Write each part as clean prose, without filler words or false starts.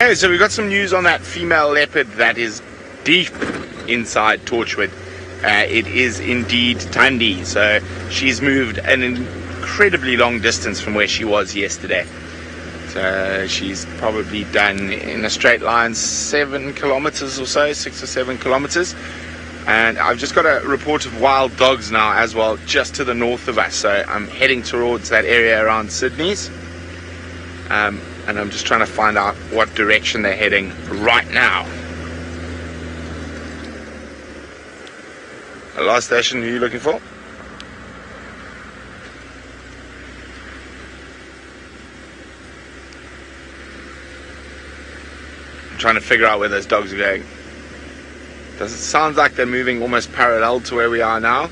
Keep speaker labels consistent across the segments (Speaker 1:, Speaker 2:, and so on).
Speaker 1: Hey, so we've got some news on that female leopard that is deep inside Torchwood. It is indeed Thandi, so she's moved an incredibly long distance from where she was yesterday. So she's probably done in a straight line 7 kilometers or so, 6 or 7 kilometers. And I've just got a report of wild dogs now as well, just to the north of us. So I'm heading towards that area around Sydney's. And I'm just trying to find out what direction they're heading right now. Last station, who are you looking for? I'm trying to figure out where those dogs are going. Does it sound like they're moving almost parallel to where we are now?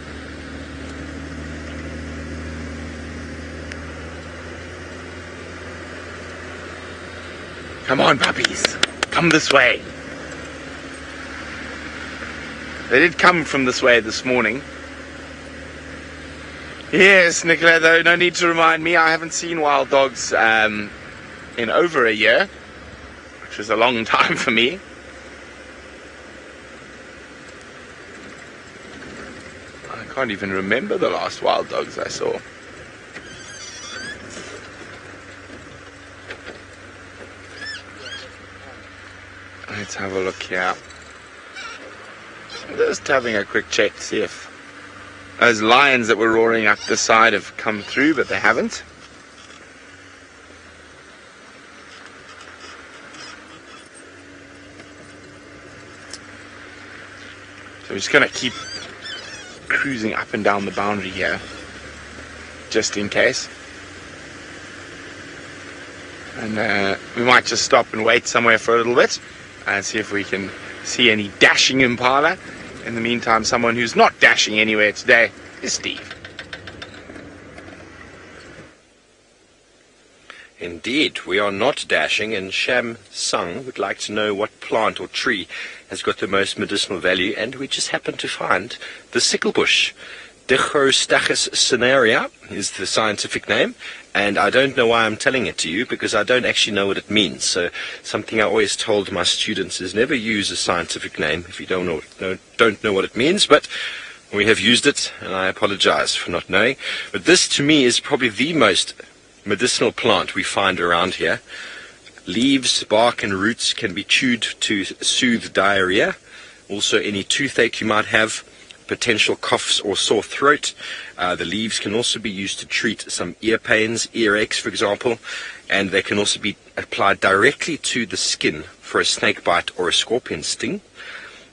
Speaker 1: Come on, puppies. Come this way. They did come from this way this morning. Yes, Nicola, though, no need to remind me. I haven't seen wild dogs in over a year, which is a long time for me. I can't even remember the last wild dogs I saw. Let's have a look here. Just having a quick check to see if those lions that were roaring up the side have come through, but they haven't. So we're just going to keep cruising up and down the boundary here, just in case. And we might just stop and wait somewhere for a little bit and see if we can see any dashing impala. In the meantime, someone who's not dashing anywhere today is Steve.
Speaker 2: Indeed, we are not dashing, and Sham Sung would like to know what plant or tree has got the most medicinal value, and we just happen to find the sickle bush. Dichostachys cinerea is the scientific name, and I don't know why I'm telling it to you, because I don't actually know what it means. So something I always told my students is never use a scientific name if you don't know what it means, but we have used it, and I apologize for not knowing. But this, to me, is probably the most medicinal plant we find around here. Leaves, bark, and roots can be chewed to soothe diarrhea, also any toothache you might have, potential coughs or sore throat. The leaves can also be used to treat some ear pains, earaches, for example, and they can also be applied directly to the skin for a snake bite or a scorpion sting.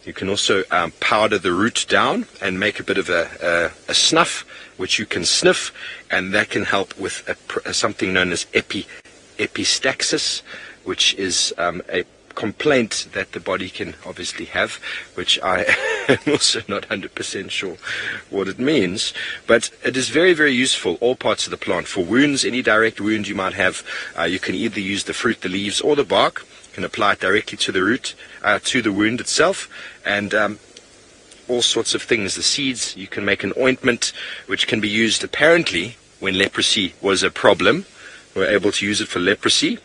Speaker 2: You can also powder the root down and make a bit of a snuff, which you can sniff, and that can help with something known as epistaxis, which is a complaint that the body can obviously have, which I am also not 100% sure what it means, but it is very, very useful, all parts of the plant. For wounds, any direct wound you might have, you can either use the fruit, the leaves, or the bark. You can apply it directly to the root, to the wound itself, and all sorts of things. The seeds, you can make an ointment, which can be used apparently when leprosy was a problem. We were able to use it for leprosy.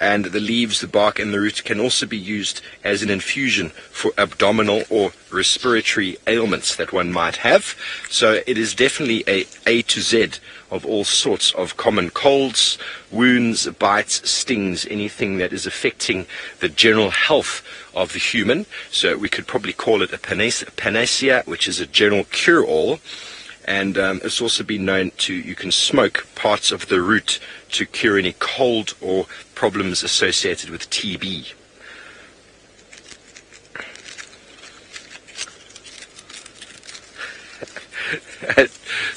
Speaker 2: And the leaves, the bark, and the root can also be used as an infusion for abdominal or respiratory ailments that one might have. So it is definitely A to Z of all sorts of common colds, wounds, bites, stings, anything that is affecting the general health of the human. So we could probably call it a panacea, which is a general cure-all. And it's also been known you can smoke parts of the root to cure any cold or problems associated with TB.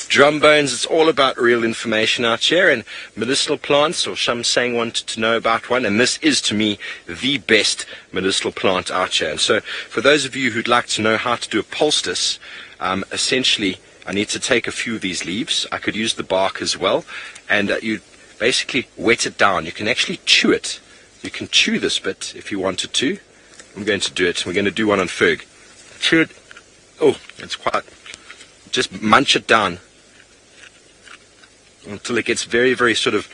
Speaker 2: Drum bones, it's all about real information out here, and medicinal plants, or some saying wanted to know about one, and this is to me the best medicinal plant out here. And so for those of you who'd like to know how to do a poultice, essentially I need to take a few of these leaves. I could use the bark as well, and you basically wet it down. You can actually chew it. You can chew this bit if you wanted to. I'm going to do it. We're going to do one on Ferg. Chew it. Oh, it's quite... Just munch it down until it gets very, very sort of...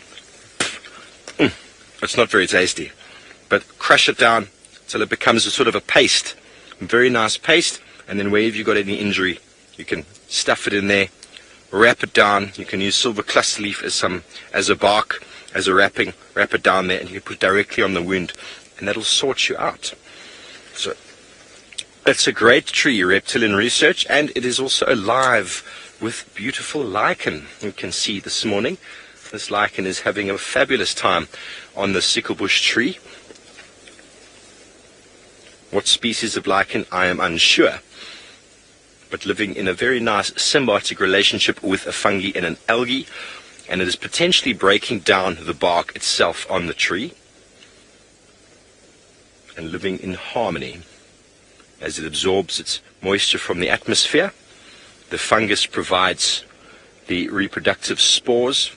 Speaker 2: It's not very tasty. but crush it down till it becomes a sort of a paste, a very nice paste. And then wherever you've got any injury, you can stuff it in there, wrap it down. You can use silver cluster leaf as a bark, as a wrapping. Wrap it down there, and you can put directly on the wound, and that'll sort you out. So it's a great tree, reptilian research, and it is also alive with beautiful lichen. You can see this morning, this lichen is having a fabulous time on the sicklebush tree. What species of lichen, I am unsure, but living in a very nice symbiotic relationship with a fungi and an algae, and it is potentially breaking down the bark itself on the tree and living in harmony. As it absorbs its moisture from the atmosphere, the fungus provides the reproductive spores,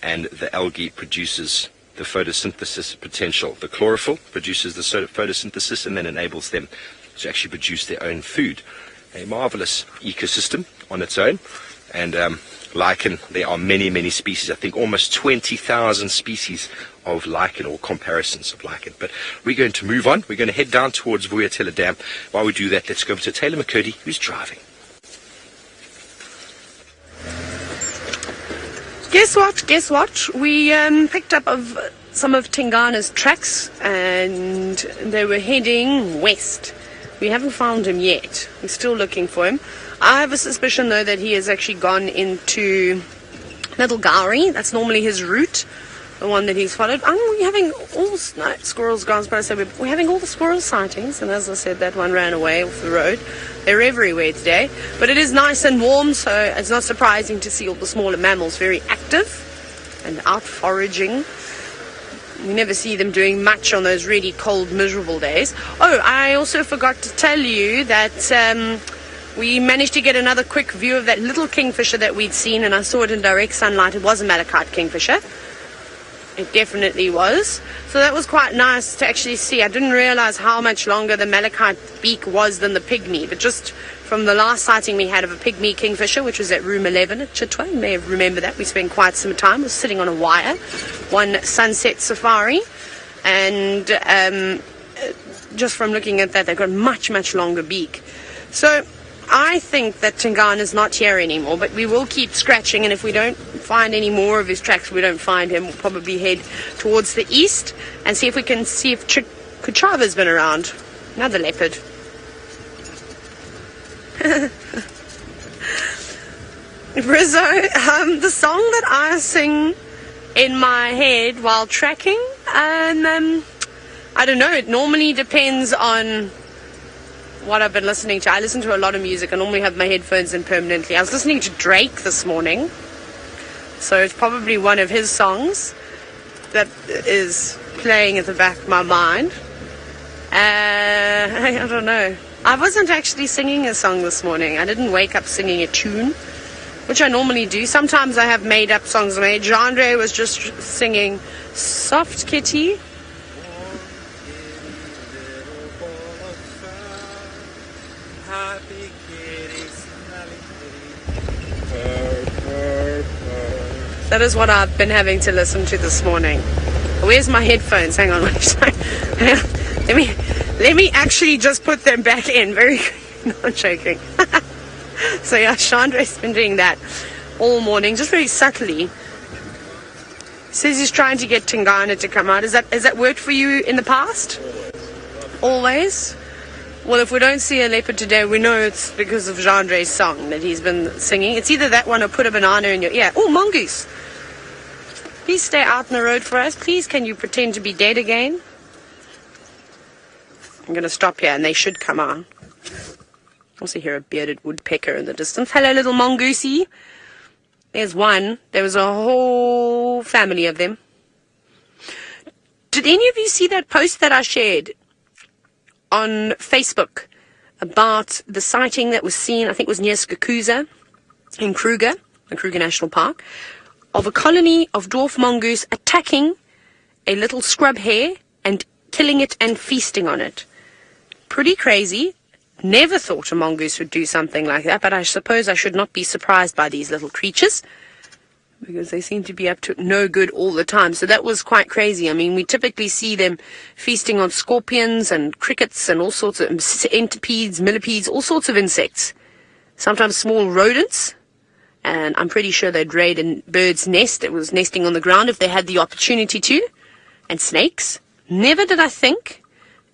Speaker 2: and the algae produces the photosynthesis potential. The chlorophyll produces the photosynthesis and then enables them to actually produce their own food. A marvelous ecosystem on its own. And lichen, there are many, many species. I think almost 20,000 species of lichen, or comparisons of lichen. But we're going to move on. We're going to head down towards Vuyatela Dam. While we do that, let's go over to Taylor McCurdy, who's driving.
Speaker 3: Guess what? We picked up some of Tingana's tracks, and they were heading west. We haven't found him yet. We're still looking for him. I have a suspicion, though, that he has actually gone into Little Gowrie. That's normally his route, the one that he's followed. We're having all squirrels gone, but I said we're having all the squirrel sightings, and as I said, that one ran away off the road. They're everywhere today, but it is nice and warm, so it's not surprising to see all the smaller mammals very active and out foraging. We never see them doing much on those really cold, miserable days. Oh, I also forgot to tell you that we managed to get another quick view of that little kingfisher that we'd seen, and I saw it in direct sunlight. It was a malachite kingfisher. It definitely was. So that was quite nice to actually see. I didn't realize how much longer the malachite beak was than the pygmy, but just from the last sighting we had of a pygmy kingfisher, which was at room 11 at Chitwa, you may have remembered that. We spent quite some time. I was sitting on a wire, one sunset safari, and just from looking at that, they've got a much, much longer beak. So I think that Tingana is not here anymore, but we will keep scratching, and if we don't find any more of his tracks, we don't find him, we'll probably head towards the east and see if we can see if Kuchava's been around. Another leopard. Rizzo, the song that I sing in my head while tracking, I don't know, it normally depends on what I've been listening to. I listen to a lot of music. I normally have my headphones in permanently. I was listening to Drake this morning, so it's probably one of his songs that is playing at the back of my mind. I don't know. I wasn't actually singing a song this morning. I didn't wake up singing a tune, which I normally do. Sometimes I have made up songs in my head. Genre was just singing Soft Kitty. That is what I've been having to listen to this morning. Where's my headphones? Hang on. Let me actually just put them back in. Not joking. So yeah, Chandra's been doing that all morning, just very subtly. Says he's trying to get Tingana to come out. Has that worked for you in the past? Always? Well, if we don't see a leopard today, we know it's because of Chandra's song that he's been singing. It's either that one or Put a Banana in Your Ear. Oh, mongoose. Please stay out in the road for us. Please, can you pretend to be dead again? I'm going to stop here and they should come on. Also hear a bearded woodpecker in the distance. Hello, little mongoosey. There's one. There was a whole family of them. Did any of you see that post that I shared on Facebook about the sighting that was seen, I think it was near Skakuza in Kruger, the Kruger National Park, of a colony of dwarf mongoose attacking a little scrub hare and killing it and feasting on it? Pretty crazy. Never thought a mongoose would do something like that, but I suppose I should not be surprised by these little creatures. because they seem to be up to no good all the time. So that was quite crazy. I mean, we typically see them feasting on scorpions and crickets and all sorts of centipedes, millipedes, all sorts of insects. Sometimes small rodents. And I'm pretty sure they'd raid a bird's nest that was nesting on the ground if they had the opportunity to. And snakes. Never did I think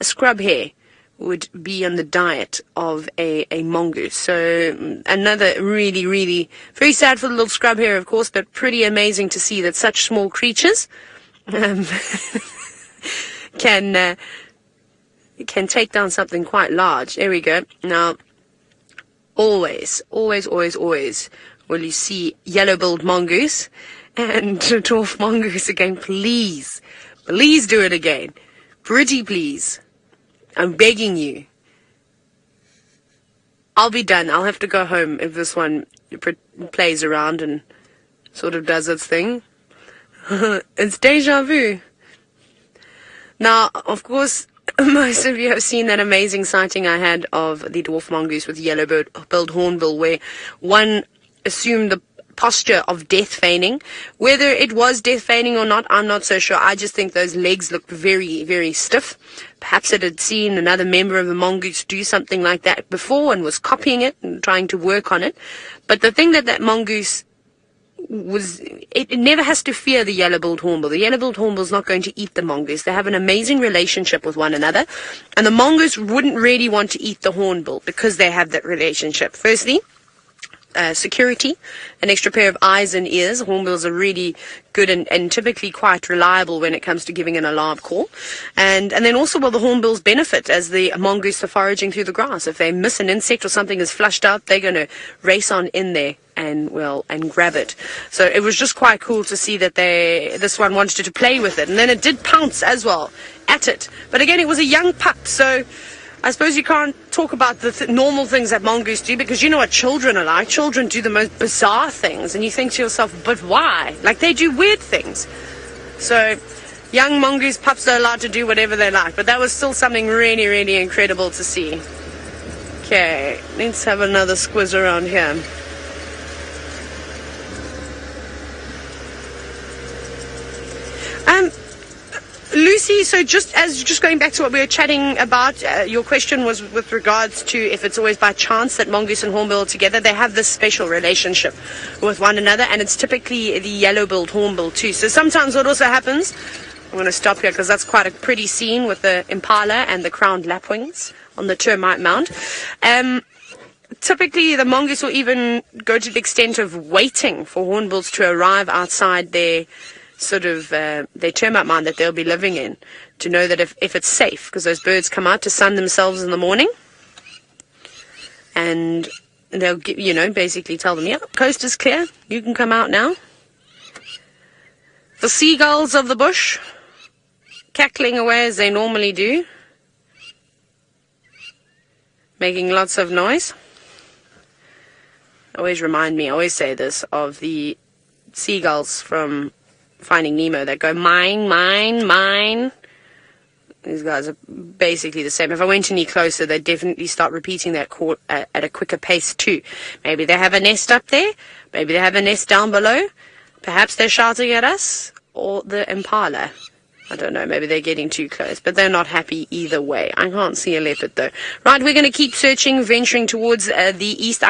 Speaker 3: a scrub hare would be on the diet of a mongoose. So another really, really very sad for the little scrub hare, of course, but pretty amazing to see that such small creatures can take down something quite large. There we go. Now, always will you see yellow-billed mongoose and dwarf mongoose again. Please do it again. Pretty please. I'm begging you. I'll be done. I'll have to go home if this one plays around and sort of does its thing. It's deja vu. Now, of course, most of you have seen that amazing sighting I had of the dwarf mongoose with yellow-billed hornbill, where one assumed the posture of death feigning. Whether it was death feigning or not, I'm not so sure. I just think those legs looked very, very stiff. Perhaps it had seen another member of the mongoose do something like that before and was copying it and trying to work on it. But the thing that mongoose was, it never has to fear the yellow-billed hornbill. The yellow-billed hornbill is not going to eat the mongoose. They have an amazing relationship with one another. And the mongoose wouldn't really want to eat the hornbill because they have that relationship. Firstly, security, an extra pair of eyes and ears. Hornbills are really good and typically quite reliable when it comes to giving an alarm call. And then also, well, the hornbills benefit as the mongoose are foraging through the grass. If they miss an insect or something is flushed out, they're going to race on in there and grab it. So it was just quite cool to see that this one wanted to play with it. And then it did pounce as well at it. But again, it was a young pup, so I suppose you can't talk about the normal things that mongoose do, because you know what children are like. Children do the most bizarre things, and you think to yourself, but why? Like, they do weird things. So young mongoose pups are allowed to do whatever they like, but that was still something really, really incredible to see. Okay, let's have another squiz around here. Lucy, so just going back to what we were chatting about, your question was with regards to if it's always by chance that mongoose and hornbill are together. They have this special relationship with one another, and it's typically the yellow-billed hornbill too. So sometimes what also happens, I'm going to stop here because that's quite a pretty scene with the impala and the crowned lapwings on the termite mound. Typically the mongoose will even go to the extent of waiting for hornbills to arrive outside their their termite mound that they'll be living in, to know that if it's safe, because those birds come out to sun themselves in the morning, and they'll basically tell them, yeah, coast is clear, you can come out now. The seagulls of the bush cackling away as they normally do, making lots of noise. I always say this, of the seagulls from Finding Nemo that go mine, mine, mine. These guys are basically the same. If I went any closer, they'd definitely start repeating that call at a quicker pace too. Maybe they have a nest up there. Maybe they have a nest down below. Perhaps they're shouting at us, or the impala. I don't know, maybe they're getting too close, but they're not happy either way. I can't see a leopard though. Right, we're going to keep searching, venturing towards the east.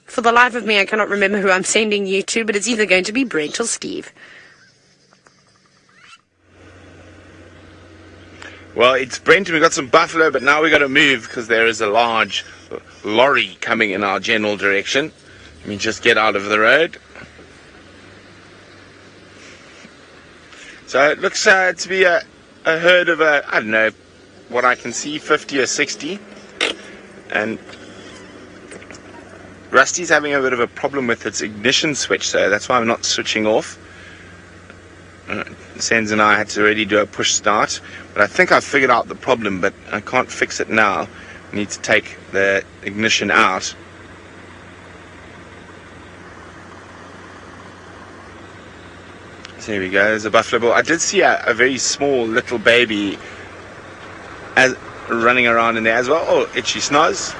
Speaker 3: For the life of me, I cannot remember who I'm sending you to, but it's either going to be Brent or Steve.
Speaker 1: Well, it's Brent and we've got some buffalo, but now we've got to move because there is a large lorry coming in our general direction. Let me just get out of the road. So it looks to be a herd of I don't know, what I can see, 50 or 60. And Rusty's having a bit of a problem with its ignition switch, so that's why I'm not switching off. Sens and I had to already do a push start, but I think I've figured out the problem, but I can't fix it now. I need to take the ignition out. So here we go, there's a buffalo bull. I did see a very small little baby running around in there as well. Oh, itchy snaz.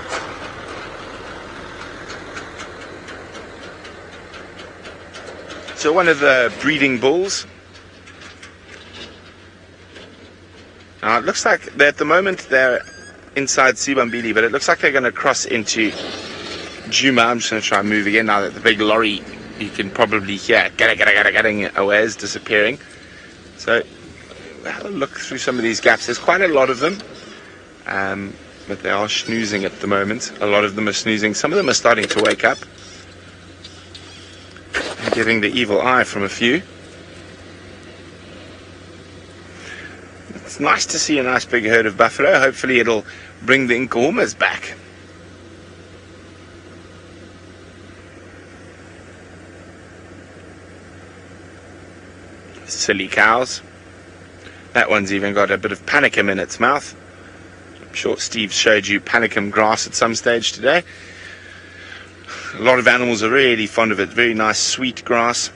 Speaker 1: So one of the breeding bulls. Now it looks like at the moment they're inside Sibambili, but it looks like they're going to cross into Djuma. I'm just going to try and move again now that the big lorry, you can probably hear getting away, is disappearing. So we'll have a look through some of these gaps. There's quite a lot of them, but they are snoozing at the moment. A lot of them are snoozing. Some of them are starting to wake up. I'm getting the evil eye from a few. It's nice to see a nice big herd of buffalo. Hopefully it'll bring the Nkohumas back. Silly cows. That one's even got a bit of panicum in its mouth. I'm sure Steve showed you panicum grass at some stage today. A lot of animals are really fond of it. Very nice sweet grass.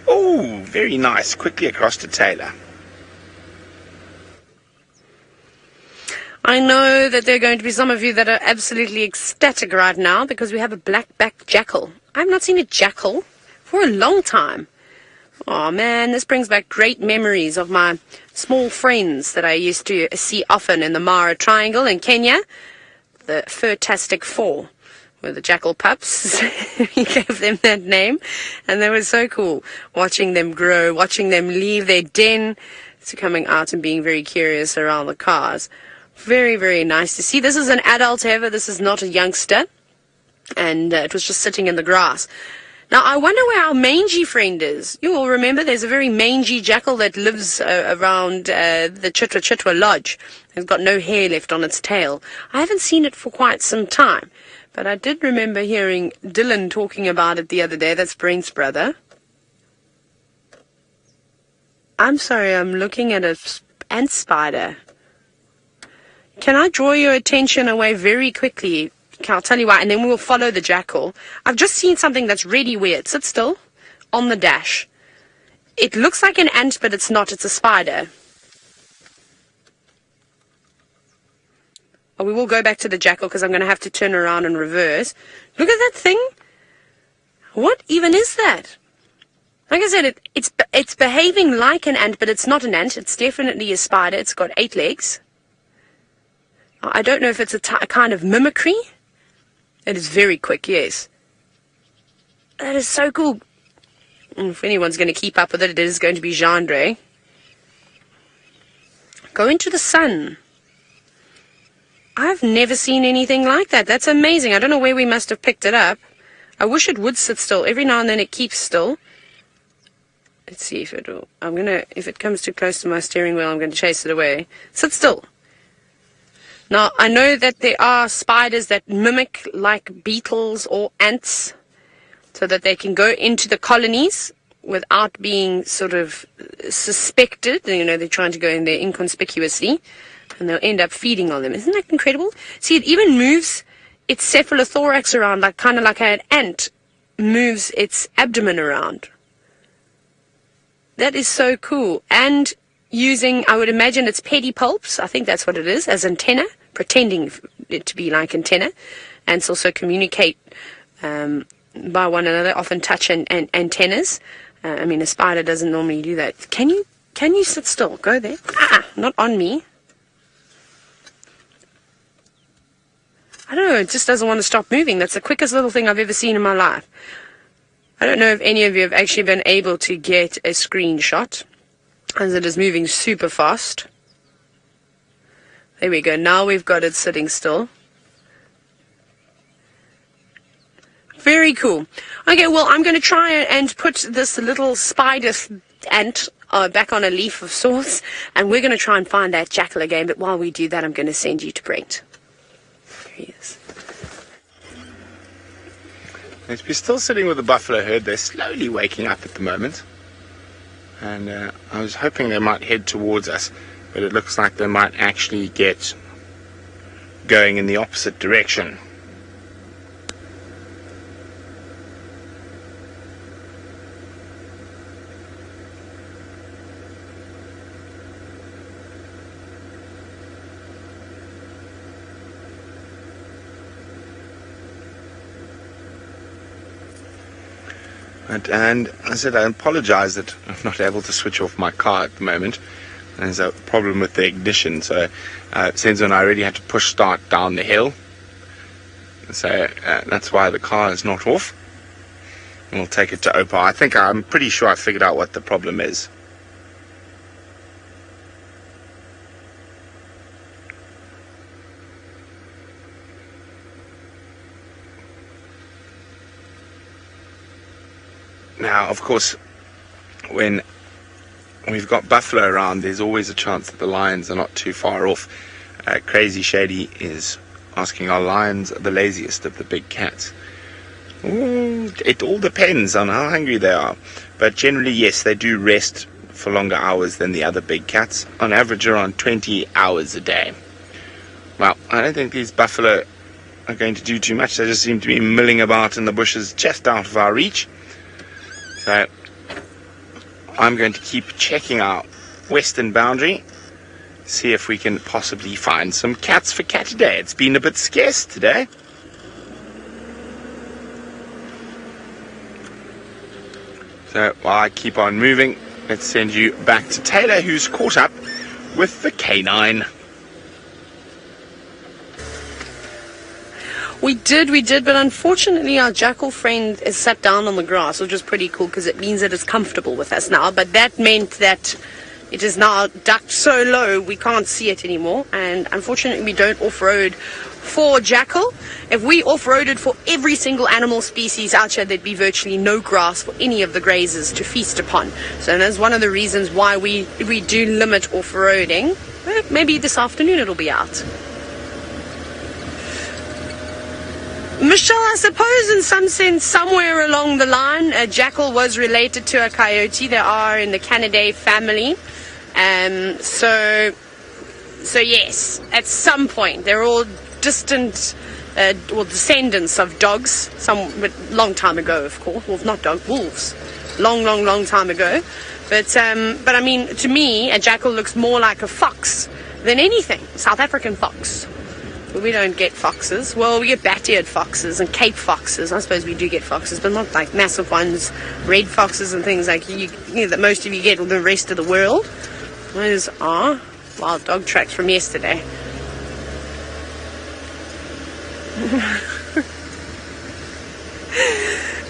Speaker 1: Oh, very nice. Quickly across to Taylor.
Speaker 3: I know that there are going to be some of you that are absolutely ecstatic right now because we have a black-backed jackal. I've not seen a jackal for a long time. Oh man, this brings back great memories of my small friends that I used to see often in the Mara Triangle in Kenya. The Fantastic Four were the jackal pups. He gave them that name, and they were so cool watching them grow, watching them leave their den to coming out and being very curious around the cars. Very, very nice to see. This is an adult, however, this is not a youngster, and it was just sitting in the grass. Now, I wonder where our mangy friend is. You all remember there's a very mangy jackal that lives around the Chitwa Lodge. It's got no hair left on its tail. I haven't seen it for quite some time, but I did remember hearing Dylan talking about it the other day. That's Brent's brother. I'm sorry, I'm looking at an ant spider. Can I draw your attention away very quickly? I'll tell you why, and then we'll follow the jackal. I've just seen something that's really weird. Sit still on the dash. It looks like an ant, but it's not. It's a spider. Oh, we will go back to the jackal because I'm going to have to turn around and reverse. Look at that thing. What even is that? Like I said, it's behaving like an ant, but it's not an ant. It's definitely a spider. It's got 8 legs. I don't know if it's a kind of mimicry. It is very quick, yes. That is so cool. If anyone's going to keep up with it, it is going to be Gendre. Go into the sun. I've never seen anything like that. That's amazing. I don't know where we must have picked it up. I wish it would sit still. Every now and then it keeps still. Let's see if it'll... if it comes too close to my steering wheel, I'm going to chase it away. Sit still. Now, I know that there are spiders that mimic like beetles or ants so that they can go into the colonies without being sort of suspected. You know, they're trying to go in there inconspicuously, and they'll end up feeding on them. Isn't that incredible? See, it even moves its cephalothorax around, like kind of like an ant moves its abdomen around. That is so cool. And using, I would imagine it's pedipalps, I think that's what it is, as antenna, pretending it to be like antenna, and also communicate by one another, often touch and antennas. I mean, a spider doesn't normally do that. Can you sit still? Go there. Not on me. I don't know, it just doesn't want to stop moving. That's the quickest little thing I've ever seen in my life. I don't know if any of you have actually been able to get a screenshot, as it is moving super fast. There we go. Now we've got it sitting still. Very cool. Okay, well, I'm going to try and put this little spider ant back on a leaf of sorts, and we're going to try and find that jackal again. But while we do that, I'm going to send you to Brent. There he is.
Speaker 1: We're still sitting with the buffalo herd. They're slowly waking up at the moment. And I was hoping they might head towards us, but it looks like they might actually get going in the opposite direction. And I said I apologize that I'm not able to switch off my car at the moment. There's a problem with the ignition, so Senzo and I already had to push start down the hill. So that's why the car is not off. And we'll take it to Opa. I'm pretty sure I figured out what the problem is. Now, of course, when we've got buffalo around, there's always a chance that the lions are not too far off. Crazy Shady is asking, are lions the laziest of the big cats? Ooh, it all depends on how hungry they are. But generally, yes, they do rest for longer hours than the other big cats. On average, around 20 hours a day. Well, I don't think these buffalo are going to do too much. They just seem to be milling about in the bushes just out of our reach. So I'm going to keep checking our western boundary, see if we can possibly find some cats for cat today. It's been a bit scarce today. So while I keep on moving, let's send you back to Taylor, who's caught up with the canine.
Speaker 3: We did, but unfortunately our jackal friend is sat down on the grass, which was pretty cool because it means that it's comfortable with us now. But that meant that it is now ducked so low we can't see it anymore. And unfortunately we don't off-road for jackal. If we off-roaded for every single animal species out here, there'd be virtually no grass for any of the grazers to feast upon. So that's one of the reasons why we do limit off-roading. Well, maybe this afternoon it'll be out. Michelle, I suppose in some sense, somewhere along the line, a jackal was related to a coyote. They are in the Canidae family. So yes, at some point, they're all distant, descendants of dogs. Long time ago, of course. Well, not dogs, wolves. Long time ago. But I mean, to me, a jackal looks more like a fox than anything. South African fox. We don't get foxes. Well, we get bat-eared foxes and Cape foxes. I suppose we do get foxes, but not like massive ones, red foxes and things like you know, that most of you get in the rest of the world. Those are wild dog tracks from yesterday.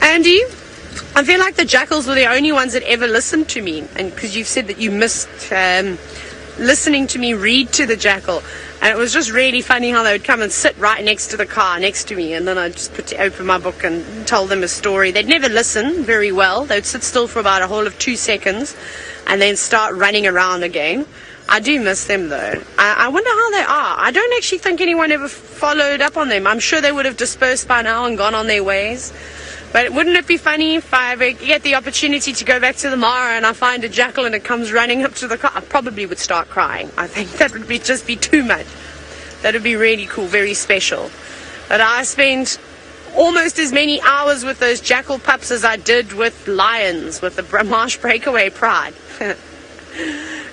Speaker 3: Andy, I feel like the jackals were the only ones that ever listened to me, and because you've said that you missed listening to me read to the jackal. And it was just really funny how they would come and sit right next to the car, next to me, and then I'd just open my book and tell them a story. They'd never listen very well. They'd sit still for about a whole of 2 seconds and then start running around again. I do miss them, though. I wonder how they are. I don't actually think anyone ever followed up on them. I'm sure they would have dispersed by now and gone on their ways. But wouldn't it be funny if I ever get the opportunity to go back to the Mara and I find a jackal and it comes running up to the car? I probably would start crying. I think that would just be too much. That would be really cool, very special. But I spent almost as many hours with those jackal pups as I did with lions, with the Marsh Breakaway Pride.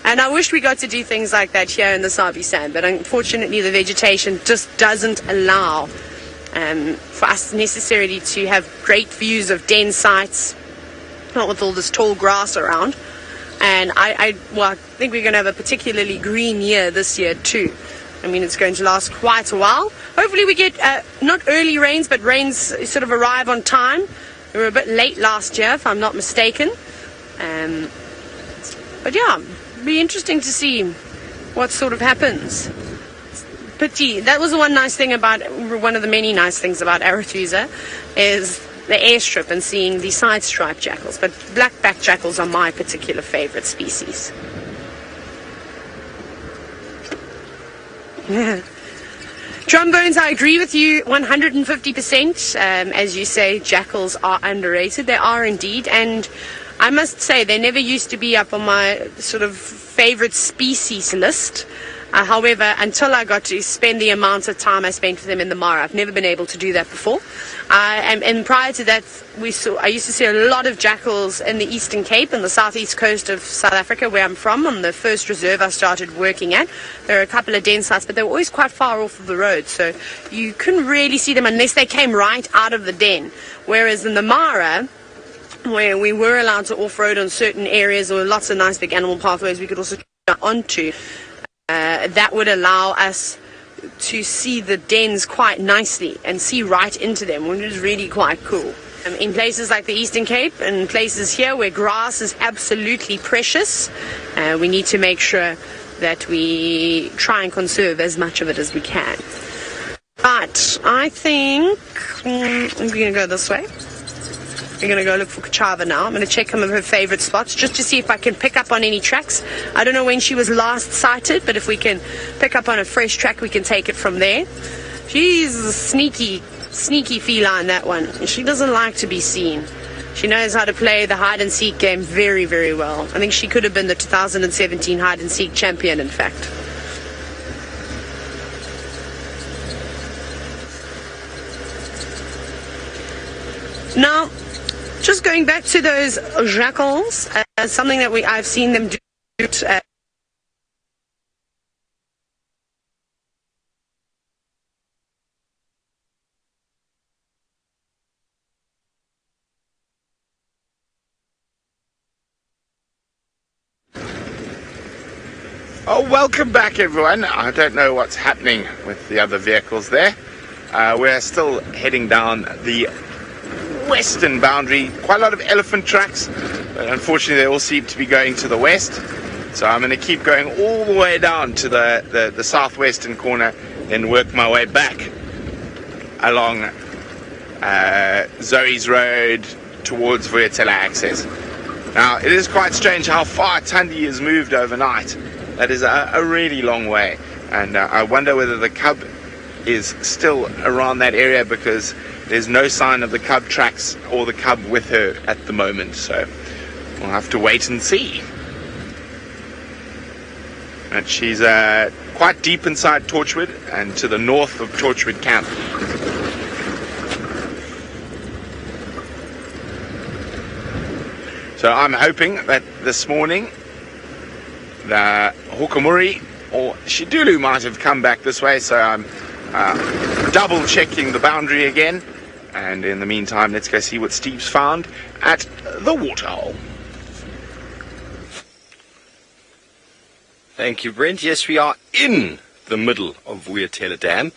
Speaker 3: And I wish we got to do things like that here in the Sabi Sand, but unfortunately the vegetation just doesn't allow for us necessarily to have great views of den sites, not with all this tall grass around. And I think we're going to have a particularly green year this year too. I mean, it's going to last quite a while. Hopefully we get not early rains, but rains sort of arrive on time. We were a bit late last year, if I'm not mistaken. But yeah, it'll be interesting to see what sort of happens. Pity. That was the one of the many nice things about Arathusa is the airstrip and seeing the side-striped jackals. But black-backed jackals are my particular favorite species. Trombones, I agree with you 150%. As you say, jackals are underrated. They are indeed. And I must say, they never used to be up on my sort of favorite species list. However, until I got to spend the amount of time I spent with them in the Mara, I've never been able to do that before. And prior to that, I used to see a lot of jackals in the Eastern Cape and the southeast coast of South Africa, where I'm from, on the first reserve I started working at. There are a couple of den sites, but they were always quite far off of the road, so you couldn't really see them unless they came right out of the den. Whereas in the Mara, where we were allowed to off-road on certain areas or lots of nice big animal pathways we could also jump onto. That would allow us to see the dens quite nicely and see right into them, which is really quite cool. In places like the Eastern Cape and places here where grass is absolutely precious, we need to make sure that we try and conserve as much of it as we can. But I think we're going to go this way. We're going to go look for Kachava now. I'm going to check some of her favorite spots just to see if I can pick up on any tracks. I don't know when she was last sighted, but if we can pick up on a fresh track, we can take it from there. She's a sneaky feline, that one. She doesn't like to be seen. She knows how to play the hide-and-seek game very, very well. I think she could have been the 2017 hide-and-seek champion, in fact. Now, just going back to those jackals, something that I've seen them do.
Speaker 1: Oh, welcome back, everyone. I don't know what's happening with the other vehicles there. We're still heading down the western boundary. Quite a lot of elephant tracks, but unfortunately they all seem to be going to the west. So I'm going to keep going all the way down to the southwestern corner, then work my way back along Zoe's Road towards Vuyatela access. Now, it is quite strange how far Thandi has moved overnight. That is a really long way, and I wonder whether the cub is still around that area, because there's no sign of the cub tracks or the cub with her at the moment, so we'll have to wait and see. And she's quite deep inside Torchwood and to the north of Torchwood camp. So I'm hoping that this morning the Hokamuri or Shidulu might have come back this way, so I'm double checking the boundary again, and in the meantime let's go see what Steve's found at the waterhole.
Speaker 2: Thank you, Brent. Yes, we are in the middle of Vuyatela Dam,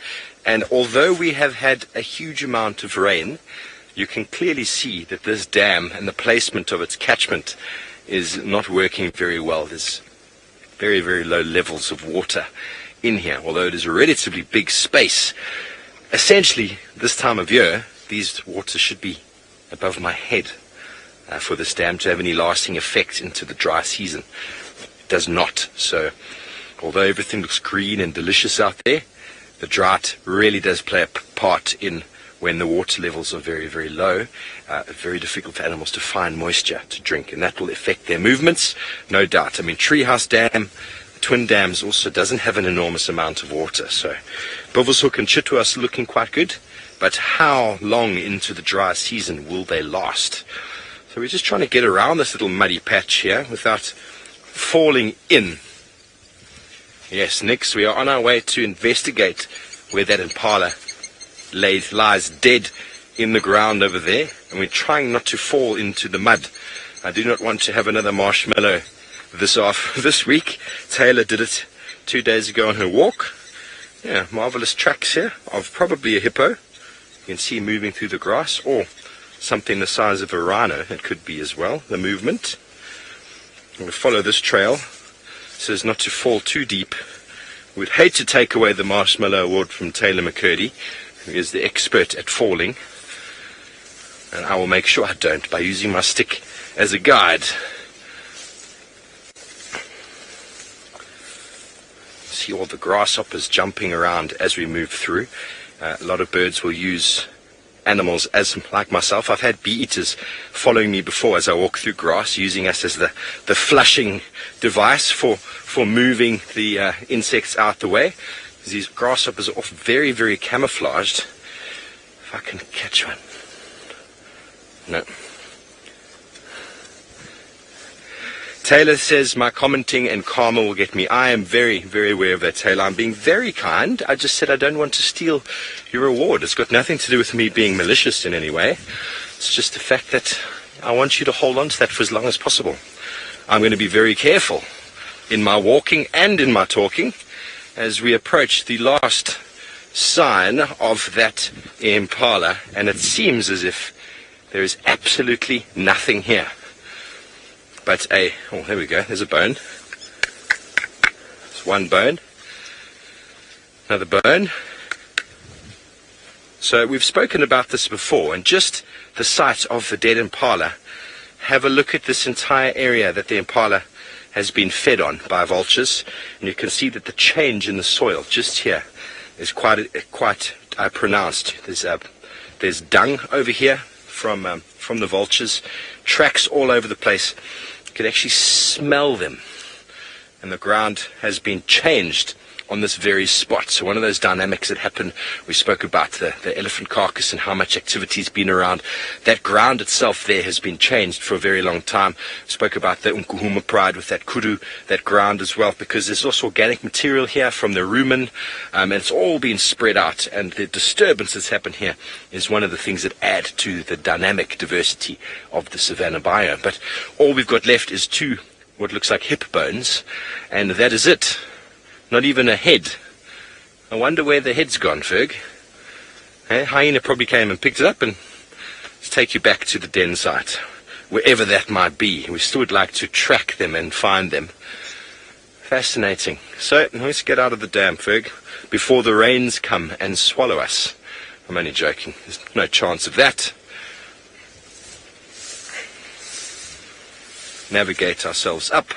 Speaker 2: and although we have had a huge amount of rain, you can clearly see that this dam and the placement of its catchment is not working very well. There's very, very low levels of water in here, although it is a relatively big space. Essentially, this time of year, these waters should be above my head for this dam to have any lasting effect into the dry season. It does not. So, although everything looks green and delicious out there, the drought really does play a part in when the water levels are very, very low. Very difficult for animals to find moisture to drink, and that will affect their movements, no doubt. I mean, Treehouse Dam, Twin Dams also doesn't have an enormous amount of water, so Buffelshoek and Chitwa are still looking quite good, but how long into the dry season will they last? So we're just trying to get around this little muddy patch here without falling in. Yes, Nix, we are on our way to investigate where that impala lies dead in the ground over there, and we're trying not to fall into the mud. I do not want to have another marshmallow this week. Taylor did it 2 days ago on her walk. Yeah, marvelous tracks here of probably a hippo. You can see moving through the grass, or something the size of a rhino. It could be as well, the movement. I'm going to follow this trail so as not to fall too deep. We'd hate to take away the marshmallow award from Taylor McCurdy, who is the expert at falling, and I will make sure I don't by using my stick as a guide. See all the grasshoppers jumping around as we move through. A lot of birds will use animals as like myself. I've had bee-eaters following me before as I walk through grass, using us as the flushing device for moving the insects out the way. These grasshoppers are often very, very camouflaged. If I can catch one. No. Taylor says my commenting and karma will get me. I am very, very aware of that, Taylor. I'm being very kind. I just said I don't want to steal your reward. It's got nothing to do with me being malicious in any way. It's just the fact that I want you to hold on to that for as long as possible. I'm going to be very careful in my walking and in my talking as we approach the last sign of that impala, and it seems as if there is absolutely nothing here but oh, there we go, there's a bone. There's one bone, another bone. So we've spoken about this before, and just the site of the dead impala. Have a look at this entire area that the impala has been fed on by vultures, and you can see that the change in the soil just here is quite pronounced. There's dung over here from the vultures, tracks all over the place. You can actually smell them, and the ground has been changed on this very spot. So one of those dynamics that happen, we spoke about the elephant carcass and how much activity's been around. That ground itself there has been changed for a very long time. We spoke about the Umkuhuma pride with that kudu, that ground as well, because there's also organic material here from the rumen, and it's all been spread out, and the disturbance that's happened here is one of the things that add to the dynamic diversity of the savanna biome. But all we've got left is two what looks like hip bones, and that is it. Not even a head. I wonder where the head's gone, Ferg. Hyena probably came and picked it up, and let's take you back to the den site, wherever that might be. We still would like to track them and find them. Fascinating. So let's get out of the dam, Ferg, before the rains come and swallow us. I'm only joking. There's no chance of that. Navigate ourselves up.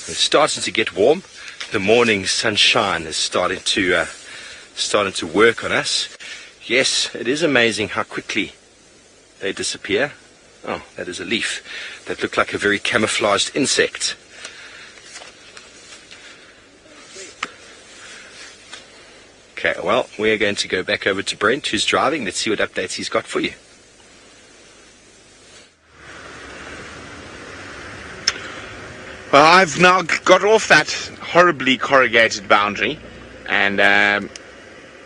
Speaker 2: It's starting to get warm. The morning sunshine is starting to work on us. Yes, it is amazing how quickly they disappear. Oh, that is a leaf. That looked like a very camouflaged insect. Okay, well, we're going to go back over to Brent, who's driving. Let's see what updates he's got for you.
Speaker 1: Well, I've now got off that horribly corrugated boundary, and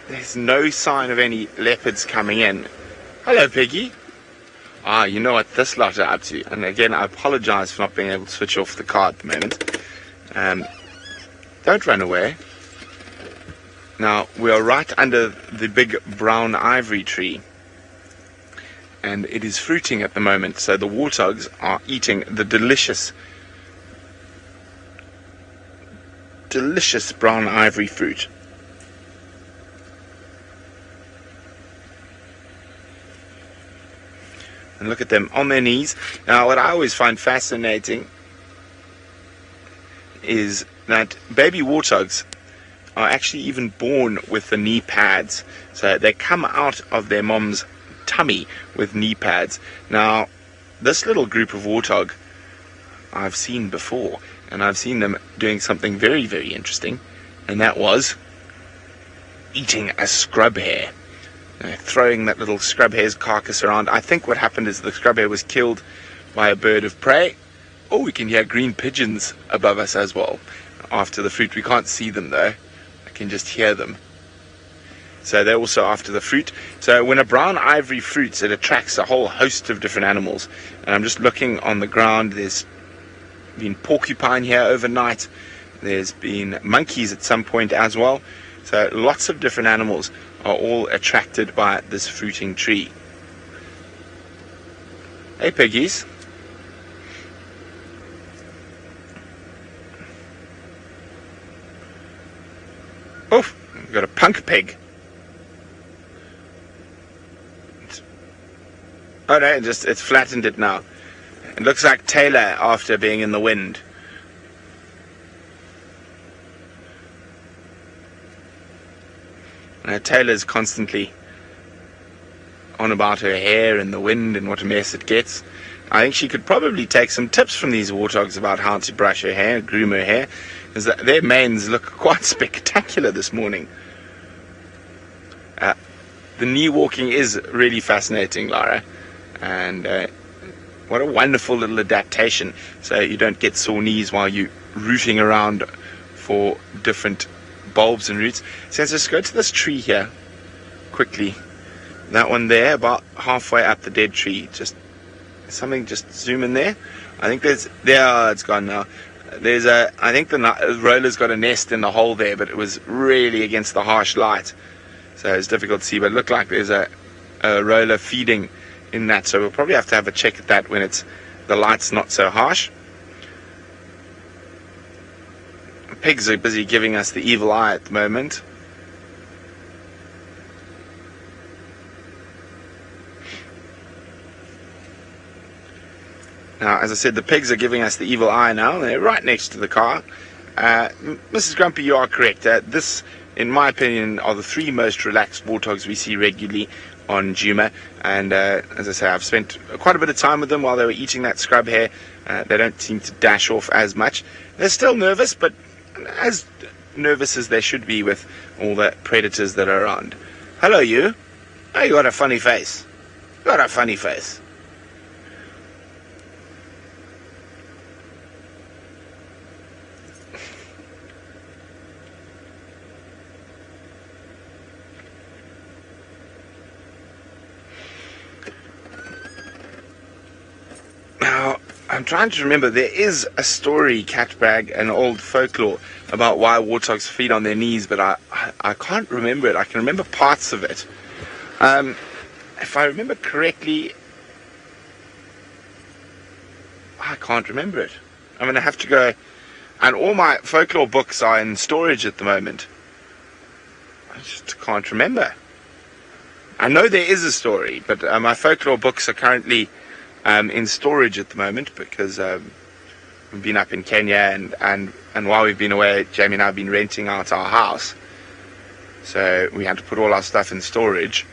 Speaker 1: there's no sign of any leopards coming in. Hello, Peggy. You know what this lot are up to. And again, I apologize for not being able to switch off the car at the moment. Don't run away. Now, we are right under the big brown ivory tree, and it is fruiting at the moment, so the warthogs are eating the delicious brown ivory fruit. And look at them on their knees. Now, what I always find fascinating is that baby warthogs are actually even born with the knee pads. So they come out of their mom's tummy with knee pads. Now, this little group of warthog I've seen before, and I've seen them doing something very, very interesting, and that was eating a scrub hare. Throwing that little scrub hare's carcass around. I think what happened is the scrub hare was killed by a bird of prey. Oh, we can hear green pigeons above us as well after the fruit. We can't see them though. I can just hear them. So they're also after the fruit. So when a brown ivory fruits, it attracts a whole host of different animals. And I'm just looking on the ground. There's been porcupine here overnight. There's been monkeys at some point as well. So lots of different animals are all attracted by this fruiting tree. Hey, piggies. Oh, we've got a punk pig. Oh no, it's flattened it now. It looks like Taylor after being in the wind. Taylor's constantly on about her hair and the wind and what a mess it gets. I think she could probably take some tips from these warthogs about how to brush her hair, groom her hair, because their manes look quite spectacular this morning. The knee walking is really fascinating, Lara, and what a wonderful little adaptation, so you don't get sore knees while you're rooting around for different bulbs and roots. So let's just go to this tree here quickly. That one there, about halfway up the dead tree, just something just zoom in there. I think it's gone now. I think the roller's got a nest in the hole there, but it was really against the harsh light, so it's difficult to see, but it looked like there's a roller feeding in that, so we'll probably have to have a check at that when the light's not so harsh. Pigs are busy giving us the evil eye at the moment. Now, as I said, the pigs are giving us the evil eye now. They're right next to the car. Mrs. Grumpy, you are correct. This, in my opinion, are the 3 most relaxed warthogs we see regularly on Djuma. And as I say, I've spent quite a bit of time with them while they were eating that scrub hare. They don't seem to dash off as much. They're still nervous, but as nervous as they should be with all the predators that are around. Hello, you. Oh, you got a funny face. You got a funny face. Now, I'm trying to remember, there is a story, Catbrag, an old folklore about why warthogs feed on their knees, but I can't remember it. I can remember parts of it. If I remember correctly, I can't remember it. I'm going to have to go, and all my folklore books are in storage at the moment. I just can't remember. I know there is a story, but my folklore books are currently in storage at the moment because we've been up in Kenya, and while we've been away, Jamie and I have been renting out our house, so we had to put all our stuff in storage.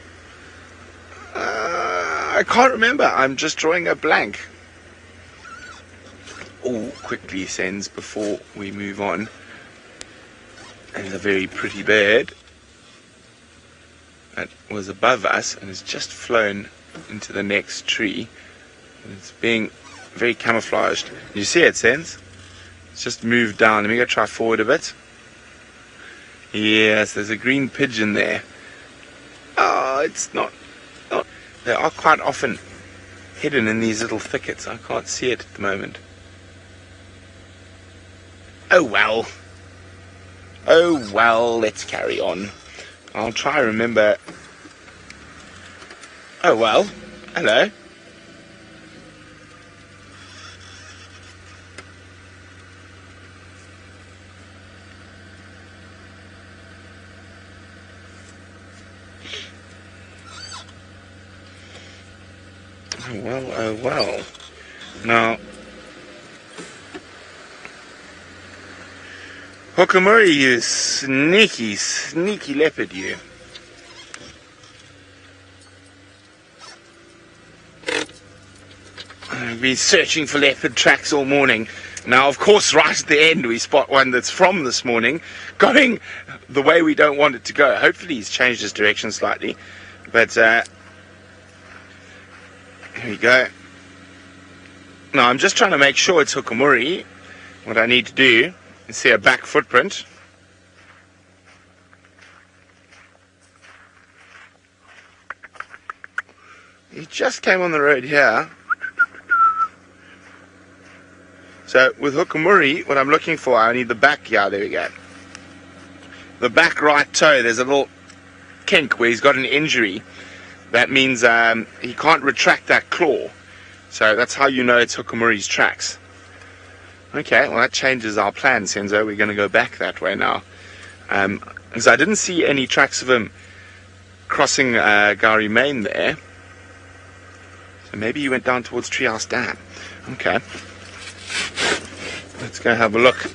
Speaker 1: I can't remember. I'm just drawing a blank. Oh, quickly sends before we move on. And a very pretty bird that was above us and has just flown into the next tree. It's being very camouflaged. You see it, Sense? It's just moved down. Let me go try forward a bit. Yes, there's a green pigeon there. Oh, it's not. They are quite often hidden in these little thickets. I can't see it at the moment. Oh well. Oh well, let's carry on. I'll try to remember. Oh well. Hello. Oh well, oh well. Now, Hokamuri, you sneaky leopard, you. I've been searching for leopard tracks all morning. Now, of course, right at the end, we spot one that's from this morning, going the way we don't want it to go. Hopefully, he's changed his direction slightly, but here we go. Now, I'm just trying to make sure it's Hokamuri. What I need to do is see a back footprint. He just came on the road here. So, with Hokamuri, what I'm looking for, I need the back. Yeah, there we go. The back right toe, there's a little kink where he's got an injury. That means he can't retract that claw. So that's how you know it's Hokamuri's tracks. Okay, well that changes our plan, Senzo. We're going to go back that way now. Because I didn't see any tracks of him crossing Gari Main there. So maybe he went down towards Treehouse Dam. Okay. Let's go have a look.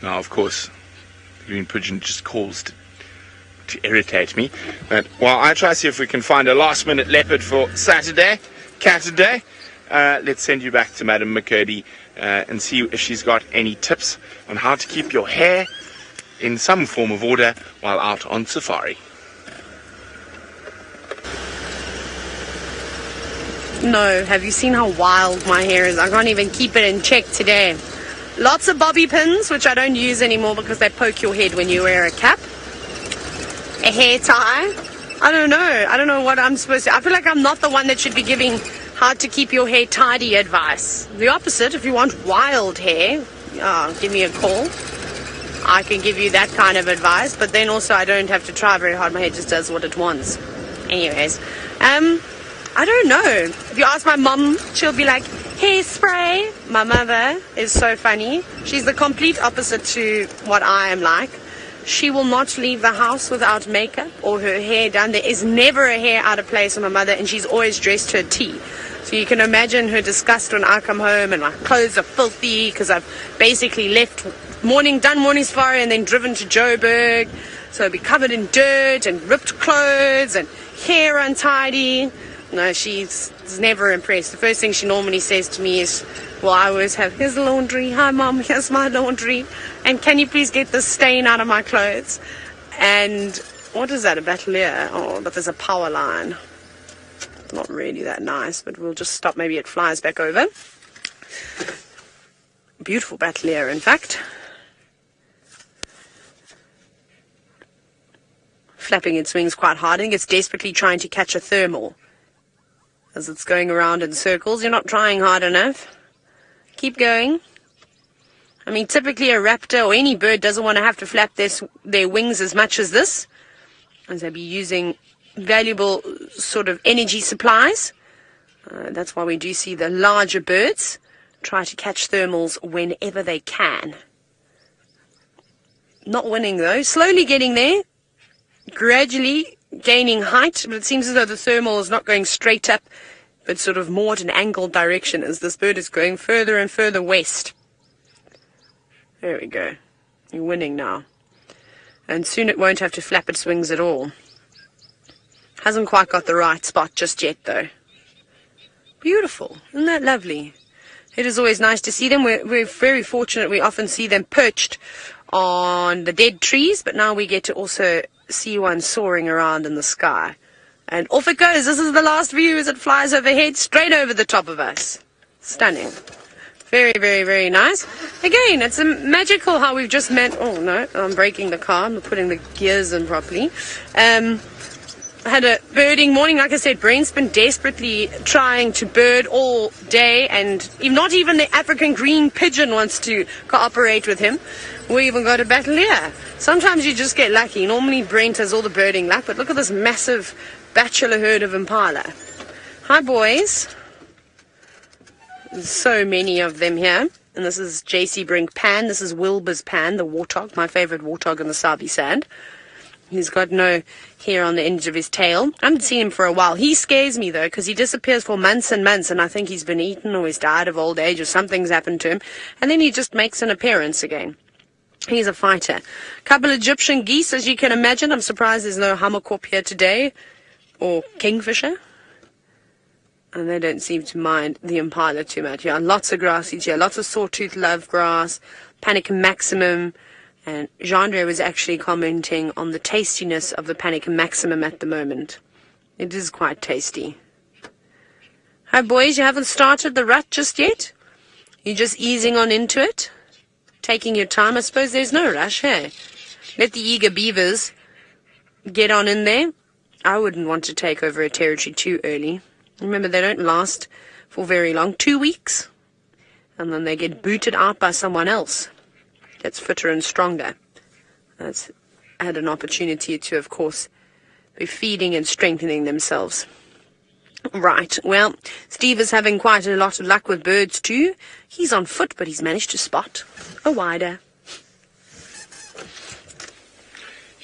Speaker 1: Now, of course, green pigeon just calls to irritate me. But while I try to see if we can find a last-minute leopard for Saturday, let's send you back to Madam McCurdy and see if she's got any tips on how to keep your hair in some form of order while out on safari.
Speaker 3: No, have you seen how wild my hair is? I can't even keep it in check today. Lots of bobby pins, which I don't use anymore because they poke your head when you wear a cap. A hair tie, I don't know. I don't know what I'm supposed to. I feel like I'm not the one that should be giving how to keep your hair tidy advice. The opposite, if you want wild hair, give me a call. I can give you that kind of advice, but then also I don't have to try very hard. My hair just does what it wants. Anyways, I don't know. If you ask my mom, she'll be like, hairspray. My mother is so funny. She's the complete opposite to what I am like. She will not leave the house without makeup or her hair done. There is never a hair out of place on my mother, and she's always dressed her T. So you can imagine her disgust when I come home and my clothes are filthy because I've basically left done morning safari and then driven to Joburg. So I'll be covered in dirt and ripped clothes and hair untidy. No, she's never impressed. The first thing she normally says to me is, well, I always have, here's the laundry. Hi, Mom, here's my laundry. And can you please get the stain out of my clothes? And what is that, a battalier? Oh, but there's a power line. Not really that nice, but we'll just stop. Maybe it flies back over. Beautiful battalier, in fact. Flapping its wings quite hard. I think it's desperately trying to catch a thermal. As it's going around in circles. You're not trying hard enough. Keep going. I mean, typically a raptor or any bird doesn't want to have to flap their wings as much as this. As they'll be using valuable sort of energy supplies. That's why we do see the larger birds try to catch thermals whenever they can. Not winning though. Slowly getting there. Gradually gaining height, but it seems as though the thermal is not going straight up, but sort of more at an angled direction as this bird is going further and further west. There we go. You're winning now. And soon it won't have to flap its wings at all. Hasn't quite got the right spot just yet, though. Beautiful. Isn't that lovely? It is always nice to see them. We're very fortunate. We often see them perched on the dead trees, but now we get to also see one soaring around in the sky. And off it goes. This is the last view as it flies overhead, straight over the top of us. Stunning. Very, very, very nice. Again, it's magical how we've just met. Oh, no, I'm breaking the car. I'm putting the gears in properly. I had a birding morning. Like I said, Brent's been desperately trying to bird all day, and not even the African green pigeon wants to cooperate with him. We even got a battalier. Sometimes you just get lucky. Normally Brent has all the birding luck, but look at this massive bachelor herd of impala. Hi, boys. There's so many of them here. And this is JC Brink Pan. This is Wilbur's Pan, the warthog, my favorite warthog in the Sabi sand. He's got no hair on the end of his tail. I haven't seen him for a while. He scares me, though, because he disappears for months and months, and I think he's been eaten or he's died of old age or something's happened to him. And then he just makes an appearance again. He's a fighter. Couple of Egyptian geese, as you can imagine. I'm surprised there's no hammerkop here today, or kingfisher. And they don't seem to mind the impala too much. Yeah, lots of grass each year, lots of sawtooth love grass, panicum maximum. And Jean-Andre was actually commenting on the tastiness of the panicum maximum at the moment. It is quite tasty. Hi, boys, you haven't started the rut just yet? You're just easing on into it? Taking your time? I suppose there's no rush, hey? Let the eager beavers get on in there. I wouldn't want to take over a territory too early. Remember, they don't last for very long. 2 weeks. And then they get booted out by someone else that's fitter and stronger. That's had an opportunity to, of course, be feeding and strengthening themselves. Right, well, Steve is having quite a lot of luck with birds too. He's on foot, but he's managed to spot a wider.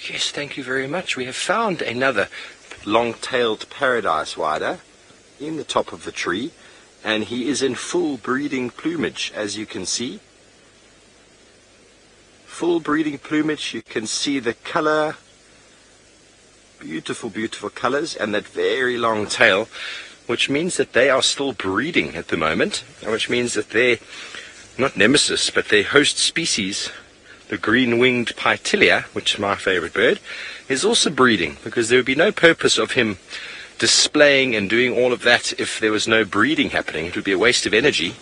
Speaker 2: Yes, thank you very much. We have found another long-tailed paradise wider in the top of the tree, and he is in full breeding plumage, as you can see. Full breeding plumage. You can see the color. Beautiful, beautiful colors, and that very long tail, which means that they are still breeding at the moment, which means that their, not nemesis, but their host species, the green-winged Pytilia, which is my favorite bird, is also breeding, because there would be no purpose of him displaying and doing all of that if there was no breeding happening. It would be a waste of energy.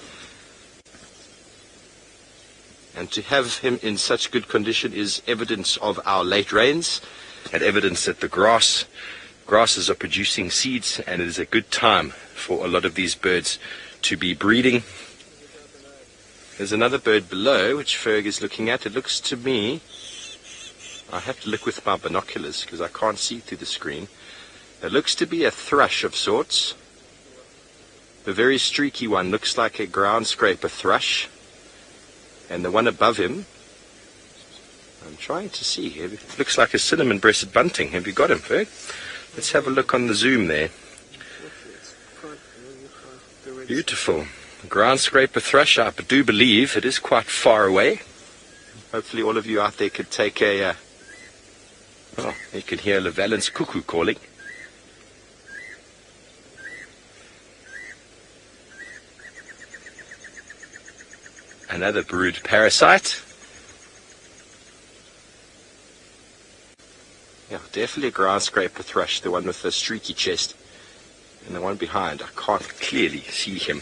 Speaker 2: And to have him in such good condition is evidence of our late rains, and evidence that the grass grasses are producing seeds, and it is a good time for a lot of these birds to be breeding. There's another bird below which Ferg is looking at. It looks to me, I have to look with my binoculars because I can't see through the screen. It looks to be a thrush of sorts. The very streaky one looks like a ground scraper thrush, and the one above him, I'm trying to see here, it looks like a cinnamon-breasted bunting. Have you got him, Ferg? Let's have a look on the zoom there. Beautiful. Ground scraper thrush, I do believe it is quite far away. Hopefully all of you out there could take a, you can hear Llewellyn's cuckoo calling. Another brood parasite. Yeah, definitely a ground scraper thrush, the one with the streaky chest. And the one behind, I can't clearly see him.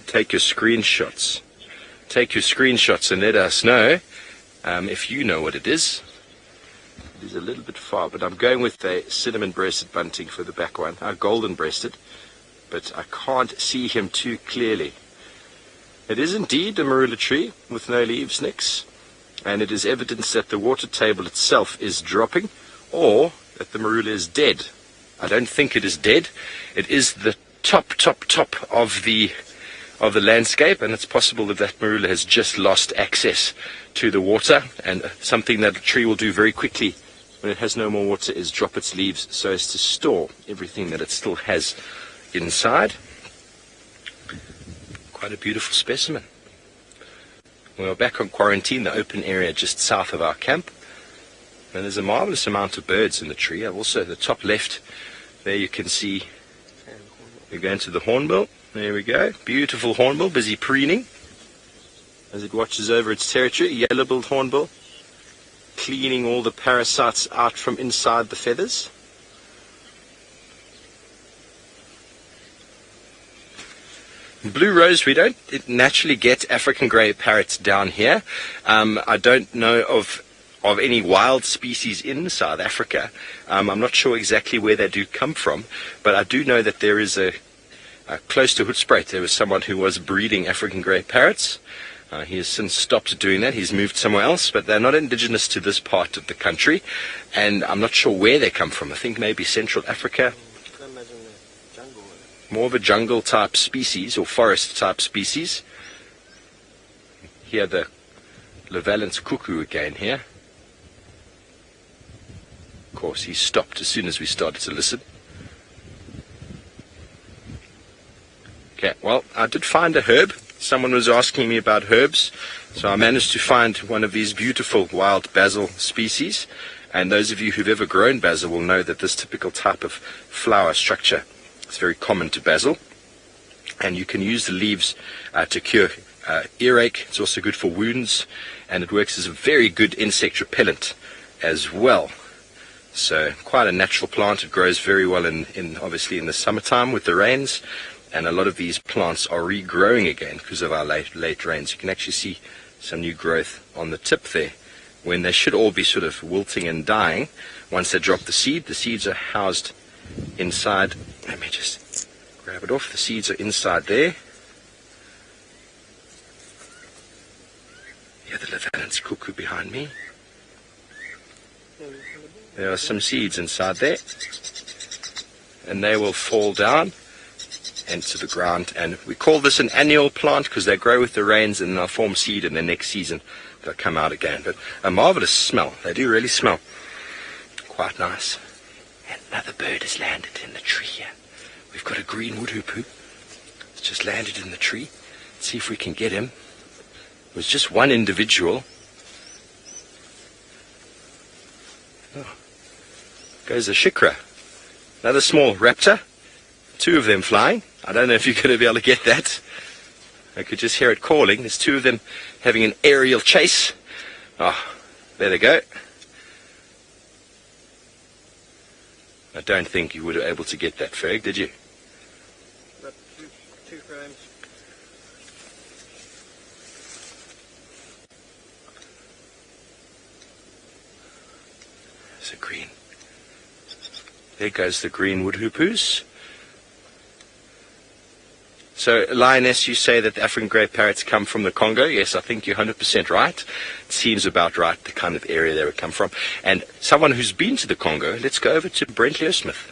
Speaker 2: Take your screenshots. Take your screenshots and let us know if you know what it is. It is a little bit far, but I'm going with a cinnamon-breasted bunting for the back one. Golden-breasted, but I can't see him too clearly. It is indeed a marula tree with no leaves, Nix, and it is evidence that the water table itself is dropping, or that the marula is dead. I don't think it is dead. It is the top of the landscape, and it's possible that that marula has just lost access to the water, and something that a tree will do very quickly when it has no more water is drop its leaves so as to store everything that it still has inside. Quite a beautiful specimen. We are back on quarantine, the open area just south of our camp, and there's a marvelous amount of birds in the tree. Also at the top left there you can see, we're going to the hornbill. There we go, beautiful hornbill, busy preening as it watches over its territory. Yellow-billed hornbill, cleaning all the parasites out from inside the feathers. Blue rose, we don't naturally get African grey parrots down here. I don't know of any wild species in South Africa. I'm not sure exactly where they do come from, but I do know that there is close to Hoedspruit, there was someone who was breeding African grey parrots. He has since stopped doing that. He's moved somewhere else, but they're not indigenous to this part of the country, and I'm not sure where they come from. I think maybe Central Africa. More of a jungle type species or forest type species. Here the Llewellyn's cuckoo again here. Of course he stopped as soon as we started to listen. Okay, well, I did find a herb. Someone was asking me about herbs, so I managed to find one of these beautiful wild basil species. And those of you who've ever grown basil will know that this typical type of flower structure is very common to basil. And you can use the leaves to cure earache. It's also good for wounds, and it works as a very good insect repellent as well. So quite a natural plant. It grows very well in obviously in the summertime with the rains, and a lot of these plants are regrowing again because of our late rains. You can actually see some new growth on the tip there, when they should all be sort of wilting and dying. Once they drop the seeds are housed inside. Let me just grab it off. The seeds are inside there. Yeah, the Llewellyn's cuckoo behind me. There are some seeds inside there, and they will fall down into the ground. And we call this an annual plant because they grow with the rains and they'll form seed, and the next season they'll come out again. But a marvelous smell. They do really smell quite nice. And another bird has landed in the tree here. We've got a green woodhoopoo. It's just landed in the tree. Let's see if we can get him. It was just one individual. Oh. Goes the shikra. Another small raptor. Two of them flying. I don't know if you're going to be able to get that. I could just hear it calling. There's two of them having an aerial chase. Oh, there they go. I don't think you were able to get that, Ferg, did you?
Speaker 4: About two frames.
Speaker 2: There's a green There goes the greenwood hoopoes. So, Lioness, you say that the African grey parrots come from the Congo. Yes, I think you're 100% right. It seems about right, the kind of area they would come from. And someone who's been to the Congo, let's go over to Brent Leo Smith.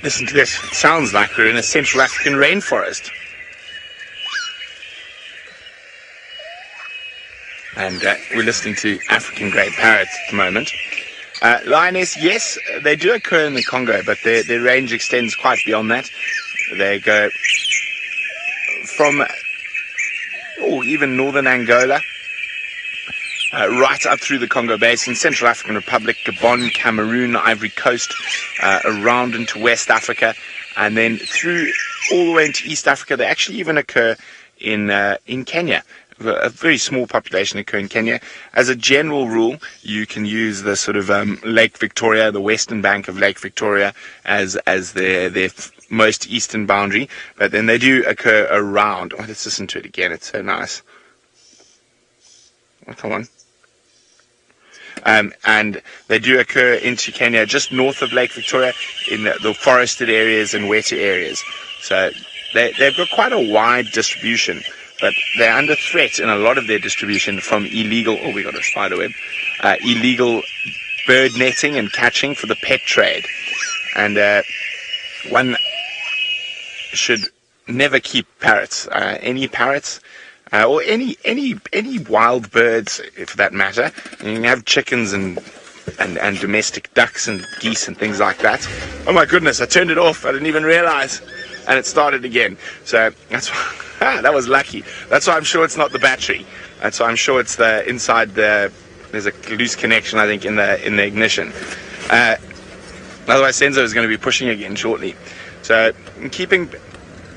Speaker 1: Listen to this. It sounds like we're in a Central African rainforest. And we're listening to African grey parrots at the moment. Lioness, yes, they do occur in the Congo, but their range extends quite beyond that. They go from even northern Angola, right up through the Congo Basin, Central African Republic, Gabon, Cameroon, Ivory Coast, around into West Africa, and then through all the way into East Africa. They actually even occur in Kenya. A very small population occur in Kenya. As a general rule, you can use the sort of Lake Victoria, the western bank of Lake Victoria, as their most eastern boundary. But then they do occur around. Oh, let's listen to it again. It's so nice. Oh, come on. And they do occur into Kenya, just north of Lake Victoria, in the forested areas and wetter areas. So they've got quite a wide distribution. But they're under threat in a lot of their distribution from illegal, we got a spider web, illegal bird netting and catching for the pet trade. And one should never keep parrots, any parrots, or any wild birds, for that matter. You can have chickens and domestic ducks and geese and things like that. Oh my goodness, I turned it off. I didn't even realize. And it started again. So that's why. That was lucky. That's why I'm sure it's not the battery. That's why I'm sure it's the inside the. There's a loose connection, I think, in the ignition. Otherwise, Senzo is going to be pushing again shortly. So, keeping,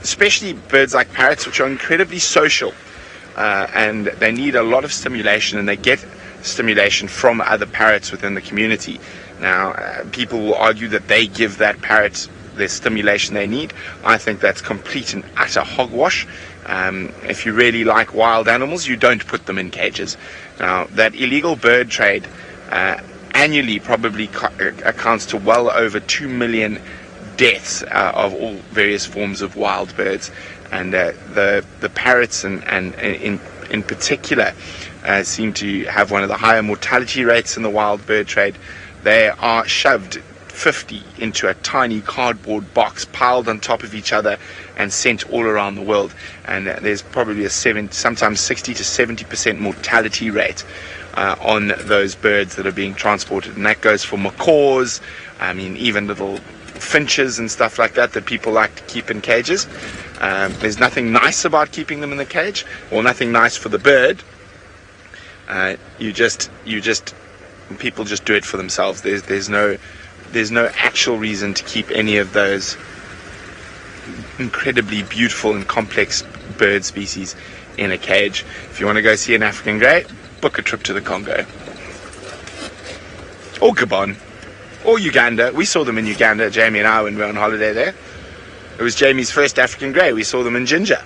Speaker 1: especially birds like parrots, which are incredibly social, and they need a lot of stimulation, and they get stimulation from other parrots within the community. Now, people will argue that they give that parrot the stimulation they need. I think that's complete and utter hogwash. If you really like wild animals, you don't put them in cages. Now, that illegal bird trade annually probably accounts to well over 2 million deaths of all various forms of wild birds, and the parrots and in particular seem to have one of the higher mortality rates in the wild bird trade. They are shoved 50 into a tiny cardboard box piled on top of each other and sent all around the world, and there's probably sometimes 60 to 70% mortality rate on those birds that are being transported, and that goes for macaws, even little finches and stuff like that people like to keep in cages. There's nothing nice about keeping them in the cage, or nothing nice for the bird. People just do it for themselves. There's no actual reason to keep any of those incredibly beautiful and complex bird species in a cage. If you want to go see an African grey, book a trip to the Congo. Or Gabon. Or Uganda. We saw them in Uganda, Jamie and I, when we were on holiday there. It was Jamie's first African grey. We saw them in Ginger.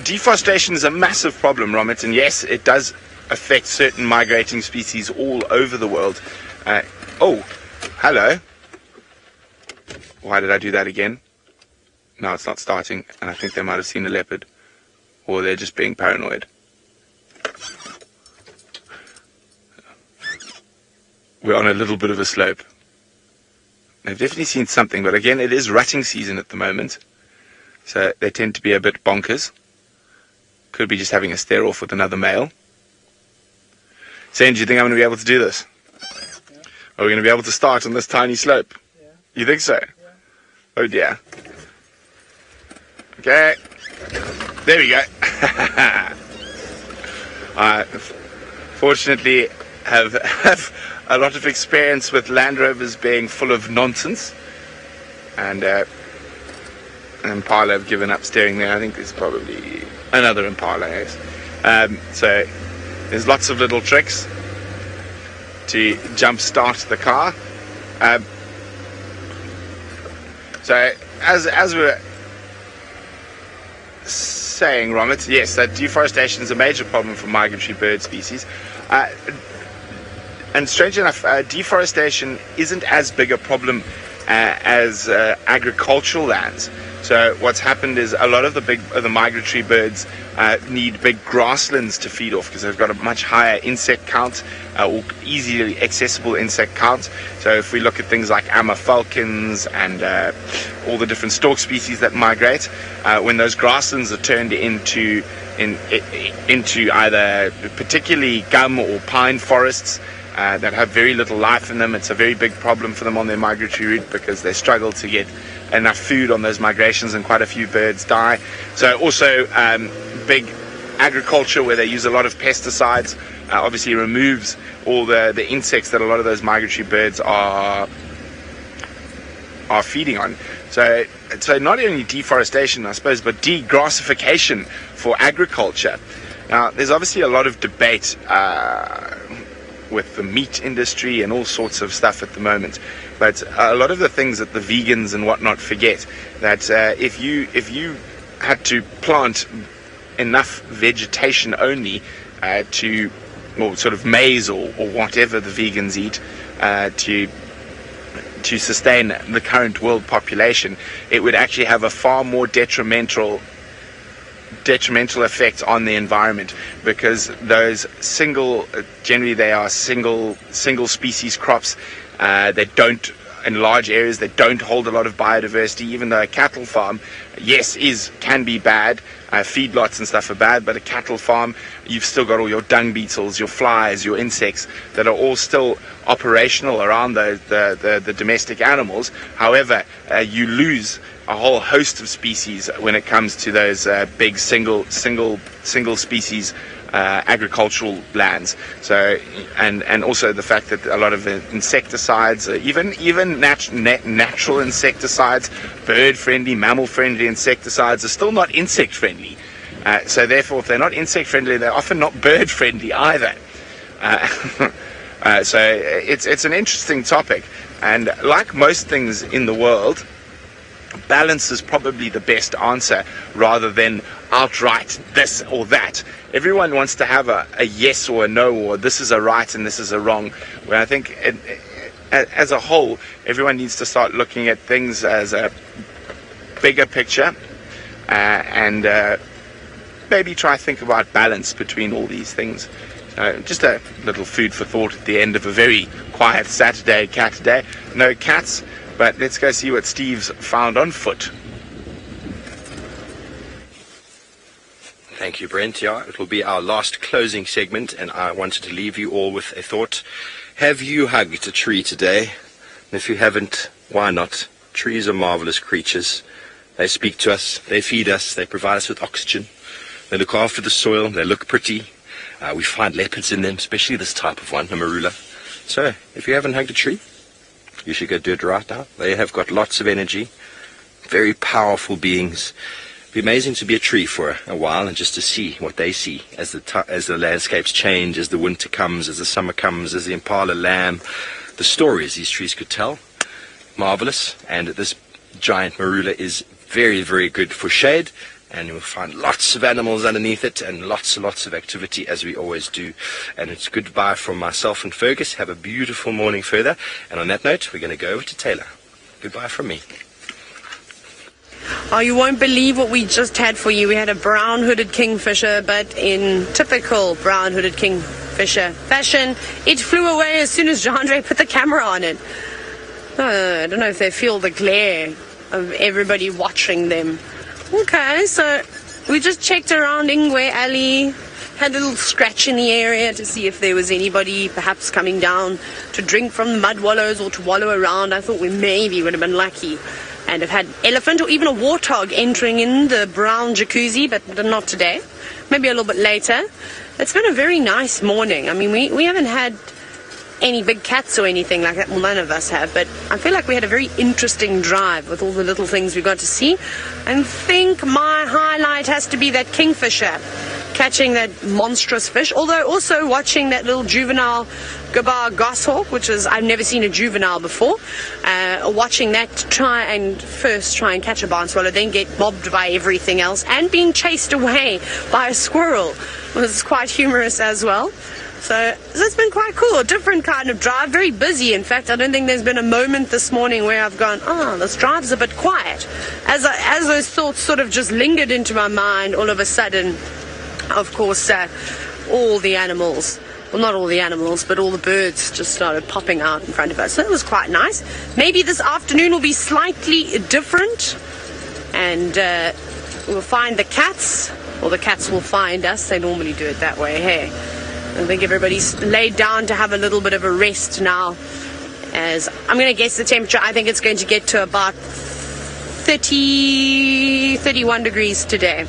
Speaker 1: Deforestation is a massive problem, Romit, and yes, it does affect certain migrating species all over the world. Hello. Why did I do that again? No, it's not starting, and I think they might have seen a leopard, or they're just being paranoid. We're on a little bit of a slope. They've definitely seen something, but again, it is rutting season at the moment, so they tend to be a bit bonkers. Could be just having a stare off with another male. Saying, do you think I'm going to be able to do this? Yeah. Are we going to be able to start on this tiny slope? Yeah. You think so? Yeah. Oh dear. Okay. There we go. I fortunately have a lot of experience with Land Rovers being full of nonsense. And Impala have given up steering there. I think there's probably another Impala, yes. So there's lots of little tricks. to jump start the car. So as we were saying, Romit, yes, that deforestation is a major problem for migratory bird species. And strangely enough, deforestation isn't as big a problem as agricultural lands. So what's happened is a lot of the migratory birds need big grasslands to feed off because they've got a much higher insect count or easily accessible insect count. So if we look at things like Amma falcons and all the different stork species that migrate, when those grasslands are turned into either particularly gum or pine forests that have very little life in them, it's a very big problem for them on their migratory route because they struggle to get enough food on those migrations and quite a few birds die. So also big agriculture where they use a lot of pesticides obviously removes all the insects that a lot of those migratory birds are feeding on. So not only deforestation, I suppose, but degrassification for agriculture. Now there's obviously a lot of debate with the meat industry and all sorts of stuff at the moment, but a lot of the things that the vegans and whatnot forget, that if you had to plant enough vegetation only or sort of maize or whatever the vegans eat to sustain the current world population, it would actually have a far more detrimental effect on the environment, because those generally they are single species crops. They don't, in large areas, they don't hold a lot of biodiversity. Even though a cattle farm, yes, can be bad, feedlots and stuff are bad, but a cattle farm, you've still got all your dung beetles, your flies, your insects that are all still operational around the domestic animals. However, you lose a whole host of species when it comes to those big single species agricultural lands. So and also the fact that a lot of the insecticides, even natural insecticides, bird friendly, mammal friendly insecticides, are still not insect friendly. So therefore, if they're not insect friendly, they're often not bird friendly either. So it's an interesting topic, and like most things in the world, balance is probably the best answer rather than outright this or that. Everyone wants to have a yes or a no, or this is a right and this is a wrong. When I think as a whole, everyone needs to start looking at things as a bigger picture and maybe try to think about balance between all these things. Just a little food for thought at the end of a very quiet Saturday cat day. No cats, but let's go see what Steve's found on foot.
Speaker 2: Thank you, Brent. Yeah, it will be our last closing segment, and I wanted to leave you all with a thought. Have you hugged a tree today? And if you haven't, why not? Trees are marvelous creatures. They speak to us, they feed us, they provide us with oxygen. They look after the soil, they look pretty. We find leopards in them, especially this type of one, a marula. So, if you haven't hugged a tree, you should go do it right now. They have got lots of energy, very powerful beings. It'd be amazing to be a tree for a while and just to see what they see as the landscapes change, as the winter comes, as the summer comes, as the impala lamb. The stories these trees could tell, marvelous. And this giant marula is very, very good for shade. And you'll find lots of animals underneath it and lots and lots of activity, as we always do. And it's goodbye from myself and Fergus. Have a beautiful morning further. And on that note, we're going to go over to Taylor. Goodbye from me.
Speaker 3: Oh, you won't believe what we just had for you. We had a brown-hooded kingfisher, but in typical brown-hooded kingfisher fashion, it flew away as soon as Jandre put the camera on it. I don't know if they feel the glare of everybody watching them. Okay, so we just checked around Ingwe Alley, had a little scratch in the area to see if there was anybody perhaps coming down to drink from the mud wallows or to wallow around. I thought we maybe would have been lucky and have had an elephant or even a warthog entering in the brown jacuzzi, but not today. Maybe a little bit later. It's been a very nice morning. I mean, we haven't had any big cats or anything like that. Well, none of us have, but I feel like we had a very interesting drive with all the little things we got to see. I think my highlight has to be that kingfisher. catching that monstrous fish, although also watching that little juvenile gabar goshawk, which is, I've never seen a juvenile before, watching that try and catch a barn swallow, then get mobbed by everything else, and being chased away by a squirrel was quite humorous as well. So it's been quite cool, a different kind of drive, very busy. In fact, I don't think there's been a moment this morning where I've gone, this drive's a bit quiet. As those thoughts sort of just lingered into my mind, all of a sudden, of course, all the animals, well, not all the animals, but all the birds just started popping out in front of us. So that was quite nice. Maybe this afternoon will be slightly different, and we'll find the cats, or the cats will find us. They normally do it that way, hey? I think everybody's laid down to have a little bit of a rest now. As I'm going to guess the temperature, I think it's going to get to about 31 degrees today.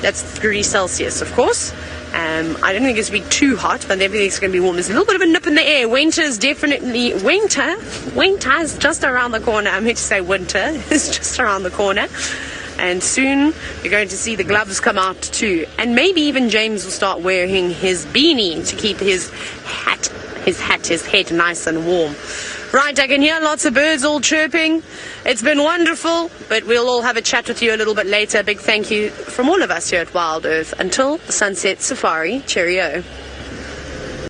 Speaker 3: That's degrees Celsius, of course. I don't think it's going to be too hot, but everything's going to be warm. There's a little bit of a nip in the air. Winter's just around the corner. I meant to say winter is just around the corner. And soon you're going to see the gloves come out too. And maybe even James will start wearing his beanie to keep his head nice and warm. Right, I can hear lots of birds all chirping. It's been wonderful, but we'll all have a chat with you a little bit later. Big thank you from all of us here at Wild Earth. Until the Sunset Safari, cheerio.